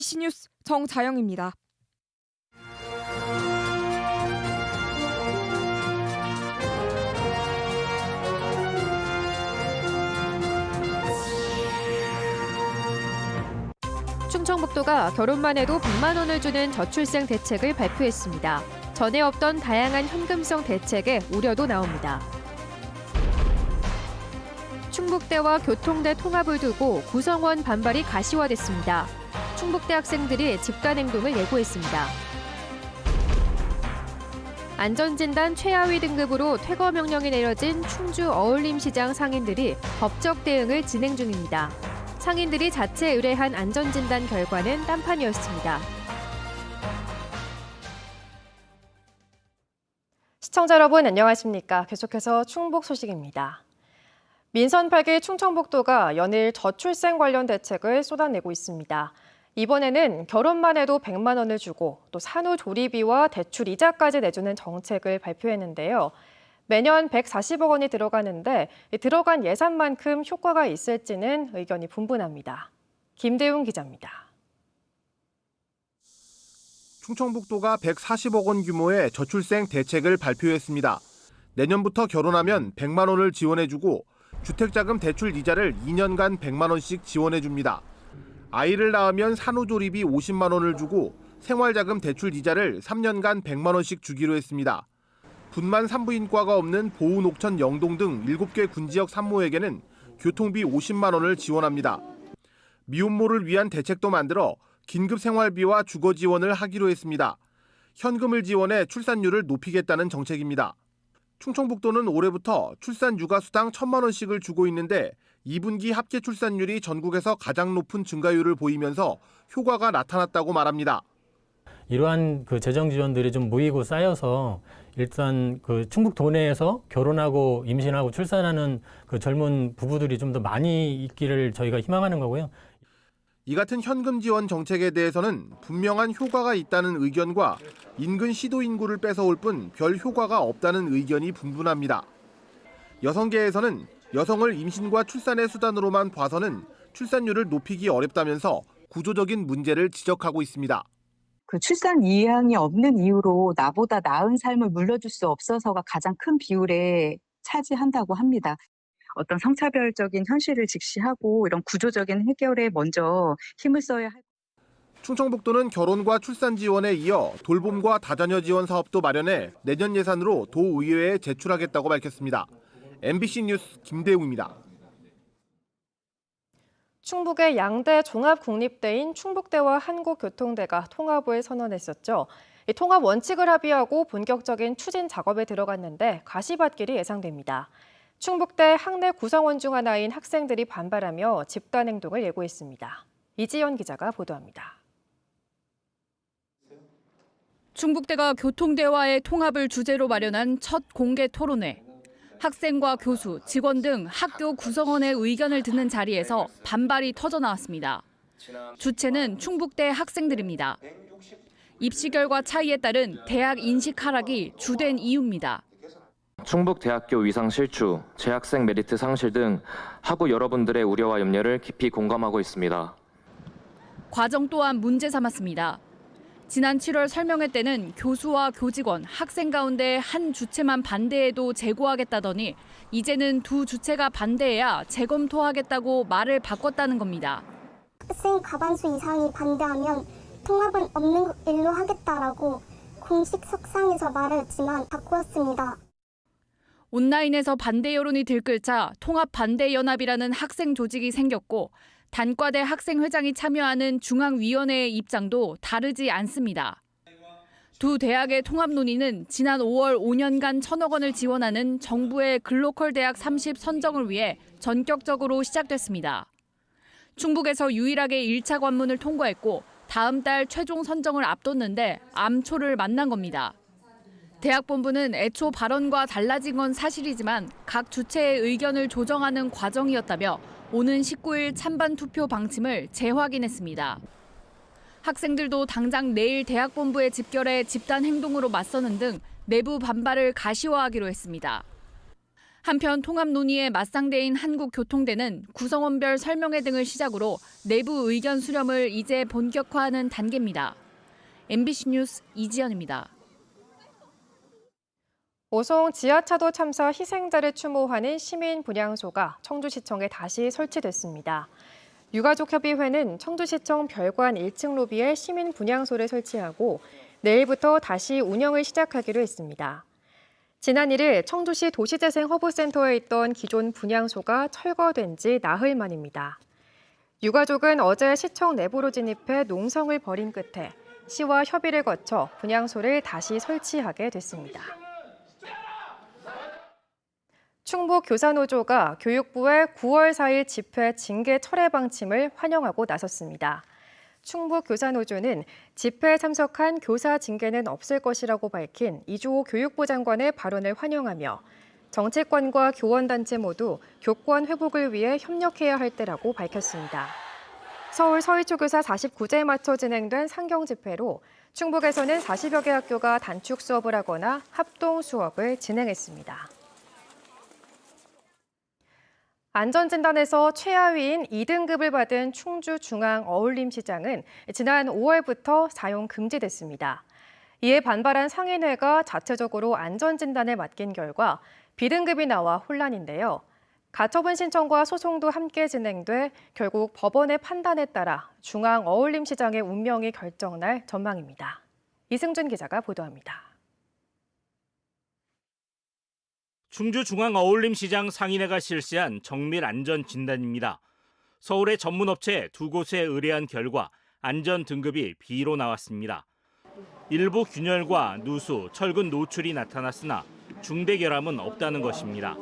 CN뉴스 정자영입니다. 충청북도가 결혼만 해도 100만 원을 주는 저출생 대책을 발표했습니다. 전에 없던 다양한 현금성 대책에 우려도 나옵니다. 충북대와 교통대 통합을 두고 구성원 반발이 가시화됐습니다. 충북대 학생들이 집단 행동을 예고했습니다. 안전진단 최하위 등급으로 퇴거 명령이 내려진 충주 어울림시장 상인들이 법적 대응을 진행 중입니다. 상인들이 자체 의뢰한 안전진단 결과는 딴판이었습니다. 시청자 여러분 안녕하십니까? 계속해서 충북 소식입니다. 민선 8기 충청북도가 연일 저출생 관련 대책을 쏟아내고 있습니다. 이번에는 결혼만 해도 100만 원을 주고 또 산후조리비와 대출 이자까지 내주는 정책을 발표했는데요. 매년 140억 원이 들어가는데 들어간 예산만큼 효과가 있을지는 의견이 분분합니다. 김대웅 기자입니다. 충청북도가 140억 원 규모의 저출생 대책을 발표했습니다. 내년부터 결혼하면 100만 원을 지원해주고 주택자금 대출 이자를 2년간 100만 원씩 지원해줍니다. 아이를 낳으면 산후조리비 50만 원을 주고 생활자금 대출 이자를 3년간 100만 원씩 주기로 했습니다. 분만 산부인과가 없는 보우, 녹천, 영동 등 7개 군지역 산모에게는 교통비 50만 원을 지원합니다. 미혼모를 위한 대책도 만들어 긴급 생활비와 주거 지원을 하기로 했습니다. 현금을 지원해 출산율을 높이겠다는 정책입니다. 충청북도는 올해부터 출산 육아수당 1,000만 원씩을 주고 있는데 2분기 합계 출산율이 전국에서 가장 높은 증가율을 보이면서 효과가 나타났다고 말합니다. 이러한 재정 지원들이 좀 모이고 쌓여서 일단 충북도 내에서 결혼하고 임신하고 출산하는 젊은 부부들이 좀 더 많이 있기를 저희가 희망하는 거고요. 이 같은 현금 지원 정책에 대해서는 분명한 효과가 있다는 의견과 인근 시도 인구를 뺏어올 뿐 별 효과가 없다는 의견이 분분합니다. 여성계에서는 여성을 임신과 출산의 수단으로만 봐서는 출산율을 높이기 어렵다면서 구조적인 문제를 지적하고 있습니다. 출산 이양이 없는 이유로 나보다 나은 삶을 물려줄 수 없어서가 가장 큰 비율에 차지한다고 합니다. 어떤 성차별적인 현실을 직시하고 이런 구조적인 해결에 먼저 힘을 써야 할. 충청북도는 결혼과 출산 지원에 이어 돌봄과 다자녀 지원 사업도 마련해 내년 예산으로 도의회에 제출하겠다고 밝혔습니다. MBC 뉴스 김대웅입니다. 충북의 양대 종합국립대인 충북대와 한국교통대가 통합을 선언했었죠. 이 통합 원칙을 합의하고 본격적인 추진 작업에 들어갔는데 가시밭길이 예상됩니다. 충북대 학내 구성원 중 하나인 학생들이 반발하며 집단 행동을 예고했습니다. 이지연 기자가 보도합니다. 충북대가 교통대와의 통합을 주제로 마련한 첫 공개 토론회. 학생과 교수, 직원 등 학교 구성원의 의견을 듣는 자리에서 반발이 터져 나왔습니다. 주체는 충북대 학생들입니다. 입시 결과 차이에 따른 대학 인식 하락이 주된 이유입니다. 충북대학교 위상 실추, 재학생 메리트 상실 등 학우 여러분들의 우려와 염려를 깊이 공감하고 있습니다. 과정 또한 문제 삼았습니다. 지난 7월 설명회 때는 교수와 교직원, 학생 가운데 한 주체만 반대해도 재고하겠다더니 이제는 두 주체가 반대해야 재검토하겠다고 말을 바꿨다는 겁니다. 학생 과반수 이상이 반대하면 통합은 없는 일로 하겠다라고 공식 석상에서 말했지만 바꾸었습니다. 온라인에서 반대 여론이 들끓자 통합반대연합이라는 학생 조직이 생겼고 단과대 학생회장이 참여하는 중앙위원회의 입장도 다르지 않습니다. 두 대학의 통합 논의는 지난 5월 5년간 1,000억 원을 지원하는 정부의 글로컬 대학 30 선정을 위해 전격적으로 시작됐습니다. 충북에서 유일하게 1차 관문을 통과했고 다음 달 최종 선정을 앞뒀는데 암초를 만난 겁니다. 대학 본부는 애초 발언과 달라진 건 사실이지만 각 주체의 의견을 조정하는 과정이었다며 오는 19일 찬반 투표 방침을 재확인했습니다. 학생들도 당장 내일 대학 본부에 집결해 집단 행동으로 맞서는 등 내부 반발을 가시화하기로 했습니다. 한편 통합 논의에 맞상대인 한국교통대는 구성원별 설명회 등을 시작으로 내부 의견 수렴을 이제 본격화하는 단계입니다. MBC 뉴스 이지연입니다. 오송 지하차도 참사 희생자를 추모하는 시민 분향소가 청주시청에 다시 설치됐습니다. 유가족협의회는 청주시청 별관 1층 로비에 시민 분향소를 설치하고 내일부터 다시 운영을 시작하기로 했습니다. 지난 1일 청주시 도시재생허브센터에 있던 기존 분향소가 철거된 지 나흘 만입니다. 유가족은 어제 시청 내부로 진입해 농성을 벌인 끝에 시와 협의를 거쳐 분향소를 다시 설치하게 됐습니다. 충북교사노조가 교육부의 9월 4일 집회 징계 철회 방침을 환영하고 나섰습니다. 충북교사노조는 집회에 참석한 교사 징계는 없을 것이라고 밝힌 이주호 교육부 장관의 발언을 환영하며 정치권과 교원단체 모두 교권 회복을 위해 협력해야 할 때라고 밝혔습니다. 서울 서희초교사 49제에 맞춰 진행된 상경 집회로 충북에서는 40여 개 학교가 단축 수업을 하거나 합동 수업을 진행했습니다. 안전진단에서 최하위인 2등급을 받은 충주중앙어울림시장은 지난 5월부터 사용 금지됐습니다. 이에 반발한 상인회가 자체적으로 안전진단을 맡긴 결과 B등급이 나와 혼란인데요. 가처분 신청과 소송도 함께 진행돼 결국 법원의 판단에 따라 중앙어울림시장의 운명이 결정날 전망입니다. 이승준 기자가 보도합니다. 충주중앙어울림시장 상인회가 실시한 정밀 안전 진단입니다. 서울의 전문업체 2곳에 의뢰한 결과 안전 등급이 B로 나왔습니다. 일부 균열과 누수, 철근 노출이 나타났으나 중대 결함은 없다는 것입니다.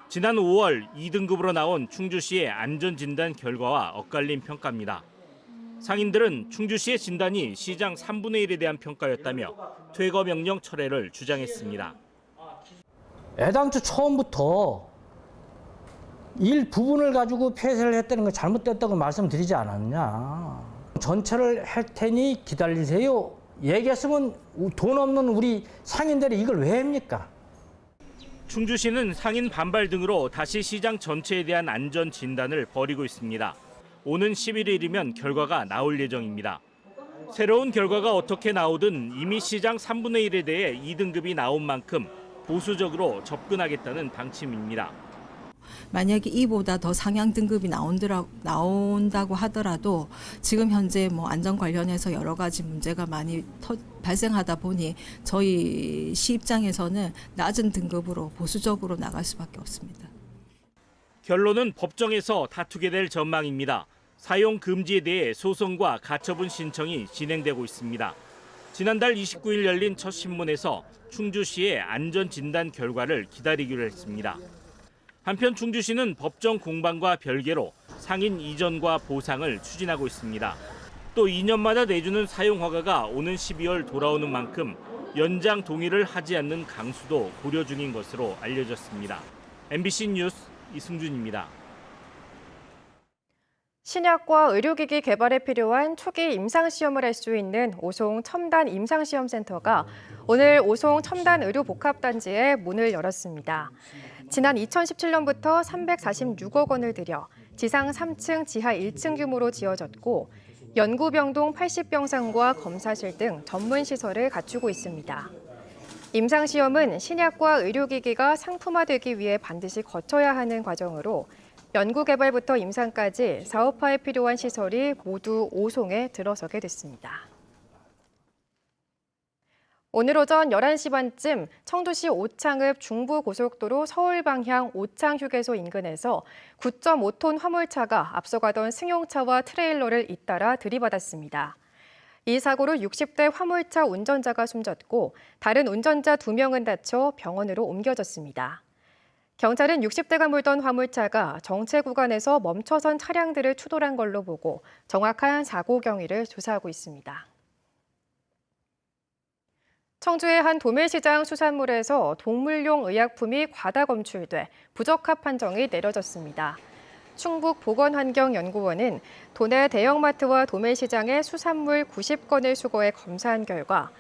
지난 5월 2등급으로 나온 충주시의 안전 진단 결과와 엇갈린 평가입니다. 상인들은 충주시의 진단이 시장 3분의 1에 대한 평가였다며 퇴거 명령 철회를 주장했습니다. 애당초 처음부터 일부분을 가지고 폐쇄를 했다는 건 잘못됐다고 말씀드리지 않았냐. 전체를 할 테니 기다리세요. 얘기했으면 돈 없는 우리 상인들이 이걸 왜 합니까? 충주시는 상인 반발 등으로 다시 시장 전체에 대한 안전 진단을 벌이고 있습니다. 오는 11일이면 결과가 나올 예정입니다. 새로운 결과가 어떻게 나오든 이미 시장 3분의 1에 대해 2등급이 나온 만큼 보수적으로 접근하겠다는 방침입니다. 만약에 이보다 더 상향 등급이 나온다고 하더라도 지금 현재 안전 관련해서 여러 가지 문제가 많이 발생하다 보니 저희 시 입장에서는 낮은 등급으로 보수적으로 나갈 수밖에 없습니다. 결론은 법정에서 다투게 될 전망입니다. 사용 금지에 대해 소송과 가처분 신청이 진행되고 있습니다. 지난달 29일 열린 첫 신문에서 충주시의 안전 진단 결과를 기다리기로 했습니다. 한편 충주시는 법정 공방과 별개로 상인 이전과 보상을 추진하고 있습니다. 또 2년마다 내주는 사용 허가가 오는 12월 돌아오는 만큼 연장 동의를 하지 않는 강수도 고려 중인 것으로 알려졌습니다. MBC 뉴스 이승준입니다. 신약과 의료기기 개발에 필요한 초기 임상시험을 할 수 있는 오송 첨단 임상시험센터가 오늘 오송 첨단 의료복합단지에 문을 열었습니다. 지난 2017년부터 346억 원을 들여 지상 3층, 지하 1층 규모로 지어졌고 연구병동 80병상과 검사실 등 전문 시설을 갖추고 있습니다. 임상시험은 신약과 의료기기가 상품화되기 위해 반드시 거쳐야 하는 과정으로 연구개발부터 임상까지 사업화에 필요한 시설이 모두 오송에 들어서게 됐습니다. 오늘 오전 11시 반쯤 청주시 오창읍 중부고속도로 서울 방향 오창휴게소 인근에서 9.5톤 화물차가 앞서가던 승용차와 트레일러를 잇따라 들이받았습니다. 이 사고로 60대 화물차 운전자가 숨졌고 다른 운전자 2명은 다쳐 병원으로 옮겨졌습니다. 경찰은 60대가 몰던 화물차가 정체 구간에서 멈춰선 차량들을 추돌한 걸로 보고 정확한 사고 경위를 조사하고 있습니다. 청주의 한 도매시장 수산물에서 동물용 의약품이 과다 검출돼 부적합 판정이 내려졌습니다. 충북보건환경연구원은 도내 대형마트와 도매시장의 수산물 90건을 수거해 검사한 결과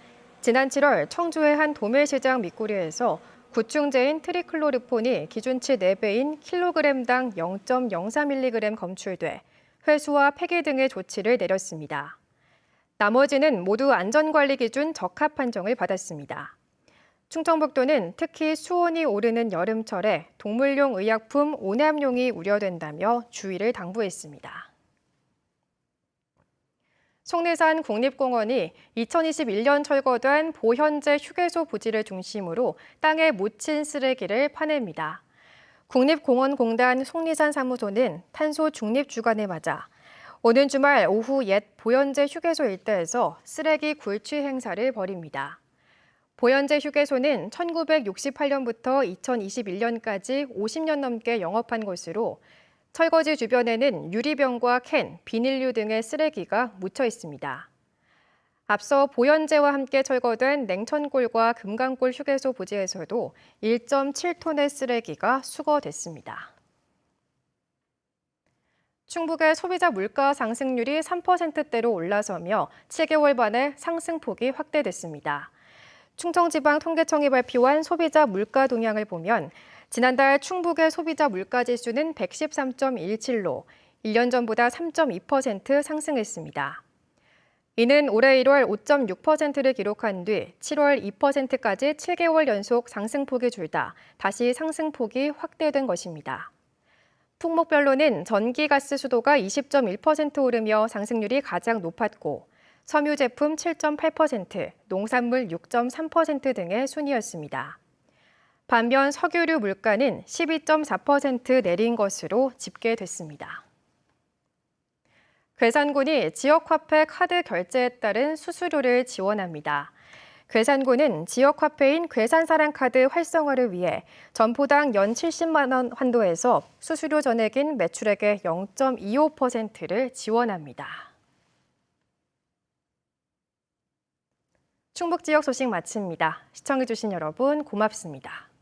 지난 7월 청주의 한 도매시장 밑구리에서 구충제인 트리클로르폰이 기준치 4배인 킬로그램당 0.04mg 검출돼 회수와 폐기 등의 조치를 내렸습니다. 나머지는 모두 안전관리 기준 적합 판정을 받았습니다. 충청북도는 특히 수온이 오르는 여름철에 동물용 의약품 오남용이 우려된다며 주의를 당부했습니다. 속리산 국립공원이 2021년 철거된 보현재 휴게소 부지를 중심으로 땅에 묻힌 쓰레기를 파냅니다. 국립공원공단 속리산 사무소는 탄소 중립 주간을 맞아 오는 주말 오후 옛 보현재 휴게소 일대에서 쓰레기 굴취 행사를 벌입니다. 보현재 휴게소는 1968년부터 2021년까지 50년 넘게 영업한 곳으로 철거지 주변에는 유리병과 캔, 비닐류 등의 쓰레기가 묻혀 있습니다. 앞서 보현재와 함께 철거된 냉천골과 금강골 휴게소 부지에서도 1.7톤의 쓰레기가 수거됐습니다. 충북의 소비자 물가 상승률이 3%대로 올라서며 7개월 만에 상승폭이 확대됐습니다. 충청지방통계청이 발표한 소비자 물가 동향을 보면 지난달 충북의 소비자 물가 지수는 113.17로 1년 전보다 3.2% 상승했습니다. 이는 올해 1월 5.6%를 기록한 뒤 7월 2%까지 7개월 연속 상승폭이 줄다 다시 상승폭이 확대된 것입니다. 품목별로는 전기, 가스, 수도가 20.1% 오르며 상승률이 가장 높았고 섬유 제품 7.8%, 농산물 6.3% 등의 순이었습니다. 반면 석유류 물가는 12.4% 내린 것으로 집계됐습니다. 괴산군이 지역화폐 카드 결제에 따른 수수료를 지원합니다. 괴산군은 지역화폐인 괴산사랑카드 활성화를 위해 점포당 연 70만 원 한도에서 수수료 전액인 매출액의 0.25%를 지원합니다. 충북 지역 소식 마칩니다. 시청해주신 여러분 고맙습니다.